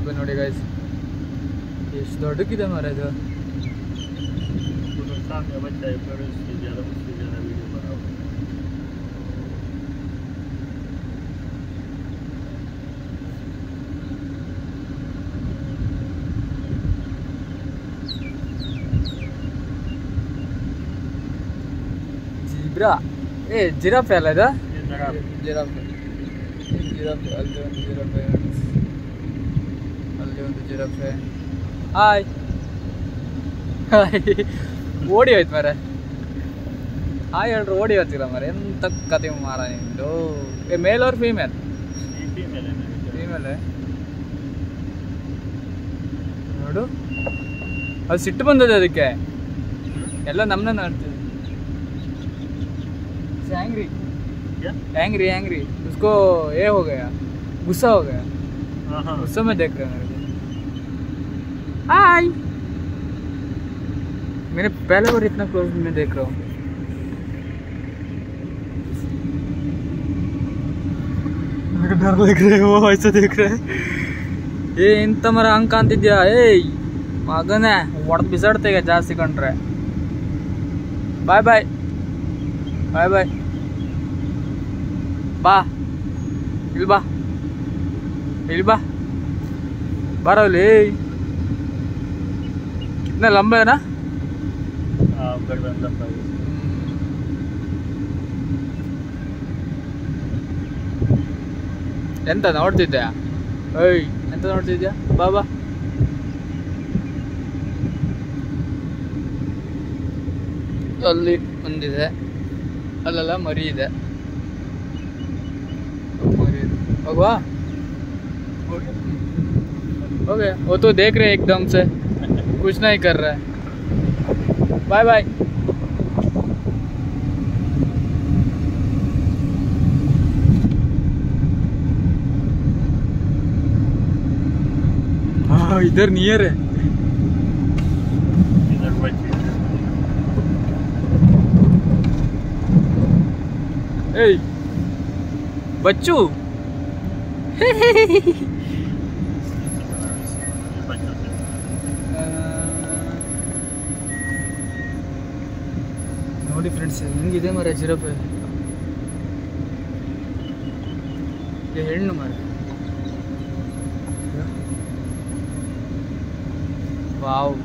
Giraffe ನೋಡಿ guys, ಎಷ್ಟು ದೊಡ್ಡಕ್ಕಿದೆ ಮರ ಇದು. ಜಿಬ್ರಾ ಜಿರಾಫೆ ಅಲ್ಲ ಇದು? ಜಿರಾಫೆ ಜಿರಾಫೆ ಅಲ್ಲಿ ಒಂದು ಜಿರಾಫೆ, ಅಲ್ಲಿ ಒಂದು ಜಿರಾಫೆ. ಹಾಯ್ ಓಡಿ ಹೋಯ್ತು ಮರ. ಹಾಯ್ ಹೇಳ್ರು ಓಡಿ ಹೋಗ್ತೀರ ಮರ. ಎಂತ ಕತೆ ಮಾರ ನಿಂದು. ಮೇಲ್ ಅವ್ರ ಫೀಮೇಲ್? ಫೀಮೇಲೆ ನೋಡು, ಅದು ಸಿಟ್ಟು ಬಂದದೆ ಅದಕ್ಕೆ. ಎಲ್ಲ ನಮ್ಮನ್ನ ನೋಡ್ತೀವಿ. एंग्री एंग्री एंग्री उसको ये हो गया, गुस्सा हो गया. गुस्से में देख रहे हैं मेरे को. हाय, मैंने पहले बार इतना क्लोज में देख रहा हूँ. मेरे को डर लग रहा है, वो ऐसा देख रहा है. ये इंत मरा अंक अंतिद्या ए मगने ಹೊಡೆದು ಬಿಸಾಡ್ತೇಗೆ ಜಾಸ್ತಿ ಕಂಡ್ರೆ. ಬಾಯ್ ಬಾಯ್ ಬಾಯ್ ಬಾಯ್. ಬಾ ಇಲ್ಲಿ ಬಾ, ಇಲ್ಲಿ ಬಾ, ಬಾರವಲ್ಲಿ. कितना लंबा है ना? ಎಂತ ನೋಡ್ತಿದ್ದೆ? ಏಯ್ ಎಂತ ನೋಡ್ತಿದ್ಯಾ? ಬಾ ಬಾ. ಅಲ್ಲಿ ಒಂದಿದೆ, ಅಲ್ಲೆಲ್ಲ ಮರಿ ಇದೆ. मरी होगा हो गया. वो तो देख रहे एकदम से, कुछ नहीं कर रहा है. Bye bye. हाँ इधर नियर है. ए बच्चू ನೋಡಿ ಫ್ರೆಂಡ್ಸ್, ಹೆಂಗಿದೆ ಮರ ಜಿರಾಫೆ. ಹೆಣ್ಣು ಮರ. ವಾವ್.